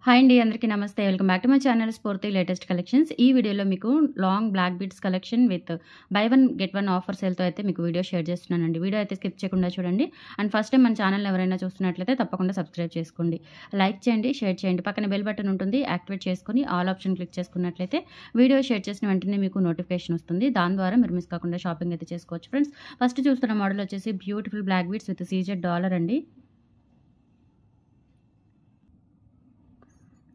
Hi అండి, అందరికీ నమస్తే. Welcome back to my channel Spoorthi latest collections. ఈ వీడియోలో మీకు long black beads collection with buy one get one offer సేల్తో అయితే మీకు వీడియో షేర్ చేస్తున్నానండి. వీడియో అయితే స్కిప్ చేయకుండా చూడండి. అండ్ ఫస్ట్ టైం మన ఛానల్ ఎవరైనా చూస్తున్నట్లయితే తప్పకుండా సబ్స్క్రైబ్ చేసుకోండి, లైక్ చేయండి, షేర్ చేయండి. పక్కన బెల్ బటన్ ఉంటుంది, యాక్టివేట్ చేసుకుని ఆల్ ఆప్షన్ క్లిక్ చేసుకున్నట్లయితే వీడియో షేర్ చేసిన వెంటనే మీకు నోటిఫికేషన్ వస్తుంది. దాని ద్వారా మీరు మిస్ కాకుండా షాపింగ్ అయితే చేసుకోవచ్చు ఫ్రెండ్స్. ఫస్ట్ చూస్తున్న మోడల్ వచ్చేసి beautiful black beads with CZ dollar అండి.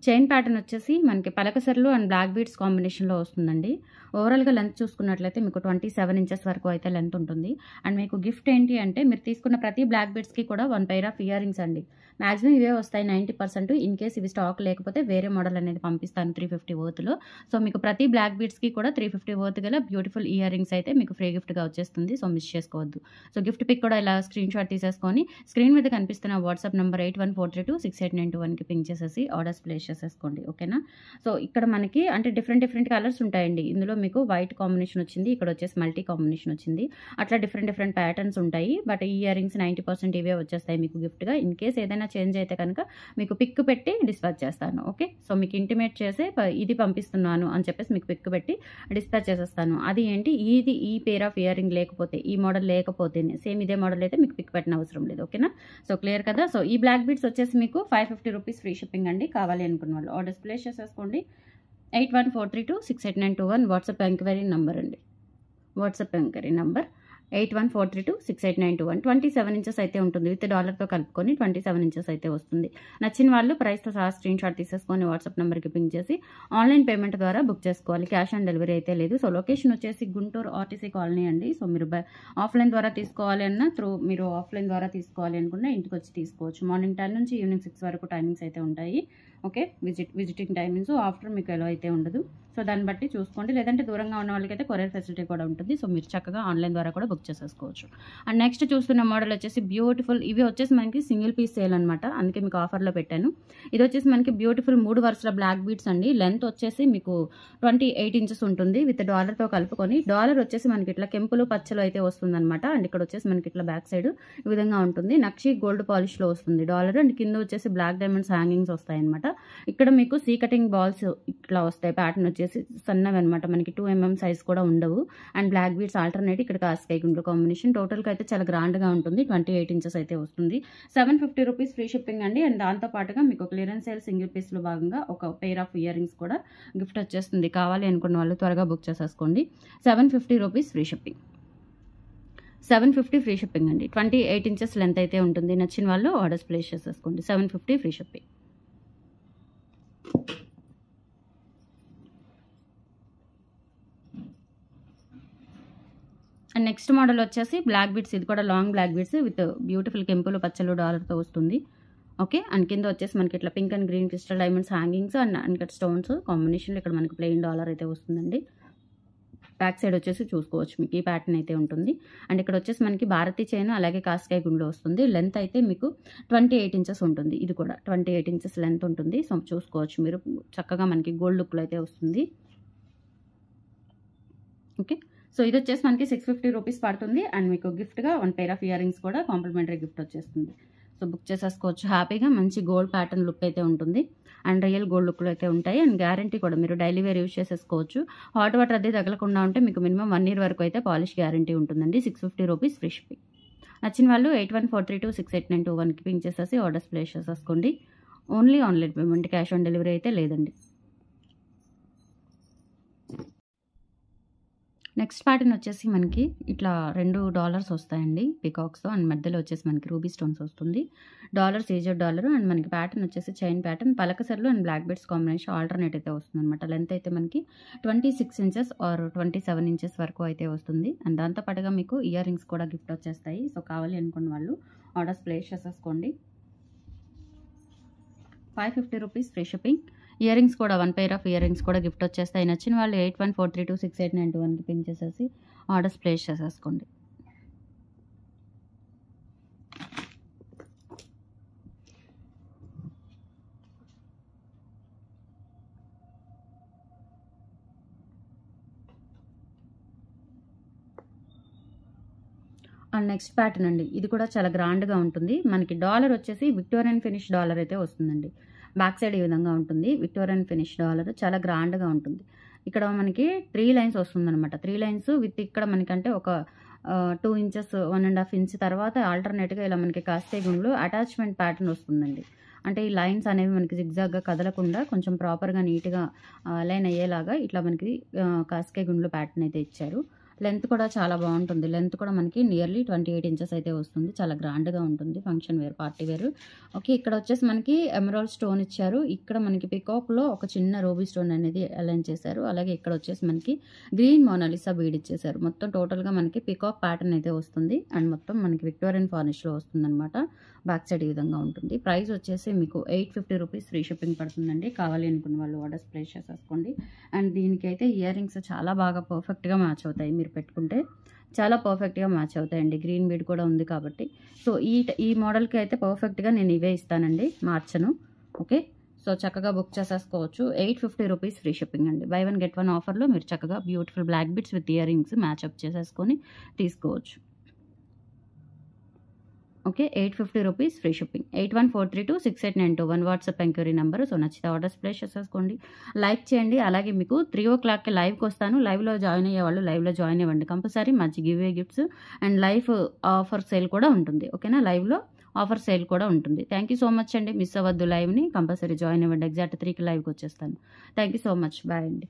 చైన్ ప్యాటర్న్ వచ్చేసి మనకి పలకసర్లు అండ్ బ్లాక్ బీడ్స్ కాంబినేషన్లో వస్తుందండి. ఓవరాల్గా లెంత్ చూసుకున్నట్లయితే మీకు 27 ఇంచెస్ వరకు అయితే లెంత్ ఉంటుంది. అండ్ మీకు గిఫ్ట్ ఏంటి అంటే మీరు తీసుకున్న ప్రతి బ్లాక్ బీడ్స్కి కూడా 1 పెయిర్ ఆఫ్ ఇయర్ రింగ్స్ అండి. మ్యాక్సిమం ఇవే వస్తాయి 90%. ఇన్ కేస్ ఇవి స్టాక్ లేకపోతే వేరే మోడల్ అనేది పంపిస్తాను 350 వర్త్లో. సో మీకు ప్రతి బ్లాక్ బీడ్స్కి కూడా 350 వర్త్ గల బ్యూటిఫుల్ ఇయర్ రింగ్స్ అయితే మీకు ఫ్రీ గిఫ్ట్గా వచ్చేస్తుంది. సో మిస్ చేసుకోవద్దు. సో గిఫ్ట్ పిక్ కూడా ఇలా స్క్రీన్ షాట్ తీసేసుకొని స్క్రీన్ మీద కనిపిస్తున్న వాట్సాప్ నెంబర్ 8143268921కి పింక్ చేసేసి ఆర్డర్స్ ప్లేస్ చేసేసుకోండి. ఓకేనా. సో ఇక్కడ మనకి అంటే డిఫరెంట్ కలర్స్ ఉంటాయండి. ఇందులో మీకు వైట్ కాంబినేషన్ వచ్చింది, ఇక్కడ వచ్చేసి మల్టీ కాంబినేషన్ వచ్చింది. అట్లా డిఫరెంట్ ప్యాటర్న్స్ ఉంటాయి. బట్ ఈ ఇయర్ రింగ్స్ 90% ఇవే వచ్చేస్తాయి మీకు గిఫ్ట్గా. ఇన్ కేస్ ఏదైనా చేంజ్ అయితే కనుక మీకు పిక్ పెట్టి డిస్పాచ్ చేస్తాను. ఓకే. సో మీకు ఇంటిమేట్ చేసి ఇది పంపిస్తున్నాను అని చెప్పేసి మీకు పిక్ పెట్టి డిస్పాచ్ చేసేస్తాను. అది ఏంటి, ఈ పేర్ ఆఫ్ ఇయర్ రింగ్ లేకపోతే, ఈ మోడల్ లేకపోతేనే, సేమ్ ఇదే మోడల్ అయితే మీకు పిక్ పెట్టిన అవసరం లేదు. ఓకేనా. సో క్లియర్ కదా. సో ఈ బ్లాక్ బీడ్స్ వచ్చేసి మీకు 550 రూపీస్ ఫ్రీ షిప్పింగ్ అండి. కావాలి అనుకున్న వాళ్ళు ఆర్డర్స్ ప్లేస్ చేసేసుకోండి. 8143268921 వాట్సాప్ ఎంక్వైరీ నెంబర్ అండి. WhatsApp enquiry number 8143268921. 27 ఇంచెస్ అయితే ఉంటుంది. విత్ డాలర్తో కలుపుకొని 27 ఇంచెస్ అయితే వస్తుంది. నచ్చిన వాళ్ళు ప్రైస్తో సహా స్క్రీన్ షాట్ తీసేసుకొని వాట్సాప్ నెంబర్కి పింక్ చేసి ఆన్లైన్ పేమెంట్ ద్వారా బుక్ చేసుకోవాలి. క్యాష్ ఆన్ డెలివరీ అయితే లేదు. సో లొకేషన్ వచ్చేసి గుంటూరు ఆర్టీసీ కాలనీ అండి. సో మీరు ఆఫ్లైన్ ద్వారా తీసుకోవాలి అన్నా మీరు ఆఫ్లైన్ ద్వారా తీసుకోవాలి అనుకున్నా ఇంటికి వచ్చి తీసుకోవచ్చు. మార్నింగ్ 10 నుంచి ఈవినింగ్ 6 వరకు టైమింగ్స్ అయితే ఉంటాయి. ఓకే. Visiting timings. ఆఫ్టర్ మీకు ఎలా అయితే ఉండదు. సో దాన్ని బట్టి చూసుకోండి. లేదంటే దూరంగా ఉన్న వాళ్ళకైతే కొరియర్ ఫెసిలిటీ కూడా ఉంటుంది. సో మీరు చక్కగా ఆన్లైన్ ద్వారా కూడా బుక్ చేసేసుకోవచ్చు. అండ్ నెక్స్ట్ చూస్తున్న మోడల్ వచ్చేసి బ్యూటిఫుల్, ఇవి వచ్చేసి మనకి సింగిల్ పీస్ సేల్ అనమాట, అందుకే మీకు ఆఫర్లో పెట్టాను. ఇది వచ్చేసి మనకి బ్యూటిఫుల్ 3 వరుసల బ్లాక్ బీడ్స్ అండి. లెంత్ వచ్చేసి మీకు 28 ఇంచెస్ ఉంటుంది. విత్ డాలర్తో కలుపుకొని, డాలర్ వచ్చేసి మనకి ఇట్లా కెంపులు పచ్చలు అయితే వస్తుంది అనమాట. అండ్ ఇక్కడ వచ్చేసి మనకి ఇట్లా బ్యాక్ సైడ్ ఈ విధంగా ఉంటుంది. నక్షి గోల్డ్ పాలిష్లో వస్తుంది డాలర్. అండ్ కింద వచ్చేసి బ్లాక్ డైమండ్స్ హ్యాంగింగ్స్ వస్తాయి అనమాట. ఇక్కడ మీకు సీ కటింగ్ బాల్స్ ఇట్లా వస్తాయి. ప్యాటర్న్ వచ్చేసి సన్నవి అనమాట, మనకి 2 mm సైజ్ కూడా ఉండవు. అండ్ బ్లాక్ బీడ్స్ ఆల్టర్నేట్ ఇక్కడ కాస్కై గుండ్లు కాంబినేషన్. టోటల్గా అయితే చాలా గ్రాండ్గా ఉంటుంది. 28 ఇంచెస్ అయితే వస్తుంది. 750 రూపీస్ ఫ్రీ షిప్పింగ్ అండి. అండ్ దాంతో పాటుగా మీకు క్లియరెన్స్ సేల్ సింగిల్ పీస్లో భాగంగా ఒక పెయిర్ ఆఫ్ ఇయర్ రింగ్స్ కూడా గిఫ్ట్ వచ్చేస్తుంది. కావాలి అనుకున్న వాళ్ళు త్వరగా బుక్ చేసేసుకోండి. 750 rupees free shipping. 750 free shipping అండి. 28 ఇంచెస్ లెంత్ అయితే ఉంటుంది. నచ్చిన వాళ్ళు ఆర్డర్స్ ప్లేస్ చేసేసుకోండి. 750 free shipping. And next model వచ్చేసి బ్లాక్ బీడ్స్. ఇది కూడా long black beads with beautiful కెంపులు పచ్చలు డాలర్తో వస్తుంది. ఓకే. అండ్ కింద వచ్చేసి మనకి ఇట్లా pink and green crystal diamonds hangings and uncut stones కాంబినేషన్లో ఇక్కడ మనకి ప్లెయిన్ డాలర్ అయితే వస్తుందండి. బ్యాక్ సైడ్ వచ్చేసి చూసుకోవచ్చు మీకు ఈ ప్యాటర్న్ అయితే ఉంటుంది. అండ్ ఇక్కడ వచ్చేసి మనకి భారతీ చైన్ అలాగే కాస్కాయ గుండ్లో వస్తుంది. లెంత్ అయితే మీకు 28 ఇంచెస్ ఉంటుంది. ఇది కూడా 28 ఇంచెస్ లెంత్ ఉంటుంది. సో చూసుకోవచ్చు మీరు, చక్కగా మనకి గోల్డ్ లుక్లో అయితే వస్తుంది. ఓకే. సో ఇది వచ్చేసి మనకి 650 రూపీస్ పడుతుంది. అండ్ మీకు గిఫ్ట్గా 1 పెయిర్ ఆఫ్ ఇయర్ రింగ్స్ కూడా కాంప్లిమెంటరీ గిఫ్ట్ వచ్చేస్తుంది. సో బుక్ చేసేసుకోవచ్చు హ్యాపీగా. మంచి గోల్డ్ ప్యాటర్న్ లుక్ అయితే ఉంటుంది. అండ్ రియల్ గోల్డ్ లుక్లో అయితే ఉంటాయి. అండ్ గ్యారంటీ కూడా మీరు డైలీ వేర్ యూజ్ చేసేసుకోవచ్చు. హాట్ వాటర్ అది తగలకుండా ఉంటే మీకు మినిమం 1 year వరకు అయితే పాలిష్ గ్యారంటీ ఉంటుందండి. 650 రూపీస్ ఫ్రీ షిప్పింగ్. నచ్చిన వాళ్ళు 8143268921కి పింక్ చేసేసి ఆర్డర్స్ ప్లేస్ చేసేసుకోండి. Only online payment, cash on delivery అయితే లేదండి. నెక్స్ట్ ప్యాటర్న్ వచ్చేసి మనకి ఇట్లా 2 డాలర్స్ వస్తాయండి పికాక్స్తో. అండ్ మధ్యలో వచ్చేసి మనకి రూబీ స్టోన్స్ వస్తుంది. డాలర్ సీజర్ డాలర్. అండ్ మనకి ప్యాటర్న్ వచ్చేసి చైన్ ప్యాటర్న్ పలకసర్లు and black beads combination alternate అయితే వస్తుంది అనమాట. లెంత్ అయితే మనకి 26 ఇంచెస్ ఆర్ 27 ఇంచెస్ వరకు అయితే వస్తుంది. అండ్ దాంతోపాటుగా మీకు ఇయర్ రింగ్స్ కూడా గిఫ్ట్ వచ్చేస్తాయి. సో కావాలి అనుకున్న వాళ్ళు ఆర్డర్స్ ప్లేస్ చేసేసుకోండి. 550 rupees free shipping. Ear rings కూడా 1 పెయిర్ ఆఫ్ ఇయర్ రింగ్స్ కూడా గిఫ్ట్ వచ్చేస్తాయి. నచ్చిన వాళ్ళు 8143268921కి పింక్ చేసేసి ఆర్డర్స్ ప్లేస్ చేసేసుకోండి. అండ్ నెక్స్ట్ ప్యాటర్న్ అండి. ఇది కూడా చాలా గ్రాండ్గా ఉంటుంది. మనకి డాలర్ వచ్చేసి విక్టోరియన్ ఫినిష్ డాలర్ అయితే వస్తుందండి. బ్యాక్ సైడ్ ఈ విధంగా ఉంటుంది. విక్టోరియన్ ఫినిష్ డాలర్ చాలా గ్రాండ్గా ఉంటుంది. ఇక్కడ మనకి 3 లైన్స్ వస్తుందన్నమాట. 3 లైన్స్ విత్ ఇక్కడ మనకంటే ఒక 2 ఇంచెస్ 1.5 ఇంచ్ తర్వాత ఆల్టర్నేట్గా ఇలా మనకి కాస్కే గుండ్లు అటాచ్మెంట్ ప్యాటర్న్ వస్తుందండి. అంటే ఈ లైన్స్ అనేవి మనకి జిగ్జాగ్గా కదలకుండా కొంచెం ప్రాపర్గా నీట్గా అలైన్ అయ్యేలాగా ఇట్లా మనకి కాస్కే గుండ్లు ప్యాటర్న్ అయితే ఇచ్చారు. లెంత్ కూడా చాలా బాగుంటుంది. లెంత్ కూడా మనకి నియర్లీ 28 ఇంచెస్ అయితే వస్తుంది. చాలా గ్రాండ్గా ఉంటుంది. Function wear, party wear. Okay, ఇక్కడ వచ్చేసి మనకి ఎమరాల్డ్ స్టోన్ ఇచ్చారు. ఇక్కడ మనకి పికాక్లో ఒక చిన్న రూబీ స్టోన్ అనేది అలైన్ చేశారు. అలాగే ఇక్కడ వచ్చేసి మనకి గ్రీన్ మోనాలిసా బీడ్ ఇచ్చేసారు. మొత్తం టోటల్గా మనకి పికాక్ ప్యాటర్న్ అయితే వస్తుంది. అండ్ మొత్తం మనకి విక్టోరియన్ ఫార్నిష్లో వస్తుంది అనమాట. బ్యాక్ సైడ్ ఈ విధంగా ఉంటుంది. ప్రైస్ వచ్చేసి మీకు 850 రూపీస్ ఫ్రీ షిప్పింగ్ పడుతుందండి. కావాలి అనుకున్న వాళ్ళు ఆర్డర్స్ ప్లేస్ చేసేసుకోండి. అండ్ దీనికైతే ఇయర్ రింగ్స్ చాలా బాగా పర్ఫెక్ట్గా మ్యాచ్ అవుతాయి. మీరు పెట్టుకుంటే చాలా పర్ఫెక్ట్గా మ్యాచ్ అవుతాయండి. గ్రీన్ బీడ్ కూడా ఉంది కాబట్టి. సో ఈ మోడల్కి అయితే పర్ఫెక్ట్గా నేను ఇవే ఇస్తానండి, మార్చను. ఓకే, సో చక్కగా బుక్ చేసేసుకోవచ్చు. 850 రూపీస్ ఫ్రీ షిప్పింగ్ అండి. బై 1 గెట్ 1 ఆఫర్లో మీరు చక్కగా beautiful black beads with earrings match up చేసేసుకొని తీసుకోవచ్చు. Okay, 850 rupees free shipping. 8143268921 WhatsApp enquiry number. So నచ్చితే ఆర్డర్స్ ప్లేస్ చేసేసుకోండి. లైక్ చేయండి. అలాగే మీకు 3 o'clockకి లైవ్కి వస్తాను. లైవ్లో జాయిన్ అయ్యే వాళ్ళు లైవ్లో జాయిన్ అవ్వండి కంపల్సరీ. మంచి give away gifts and live offer sale కూడా ఉంటుంది. ఓకేనా, లైవ్లో ఆఫర్ సేల్ కూడా ఉంటుంది. థ్యాంక్ యూ సో మచ్ అండి. మిస్ అవ్వద్దు లైవ్ని, కంపల్సరీ జాయిన్ అవ్వండి. ఎగ్జాక్ట్ 3కి లైవ్కి వచ్చేస్తాను. Thank you so much. Bye అండి.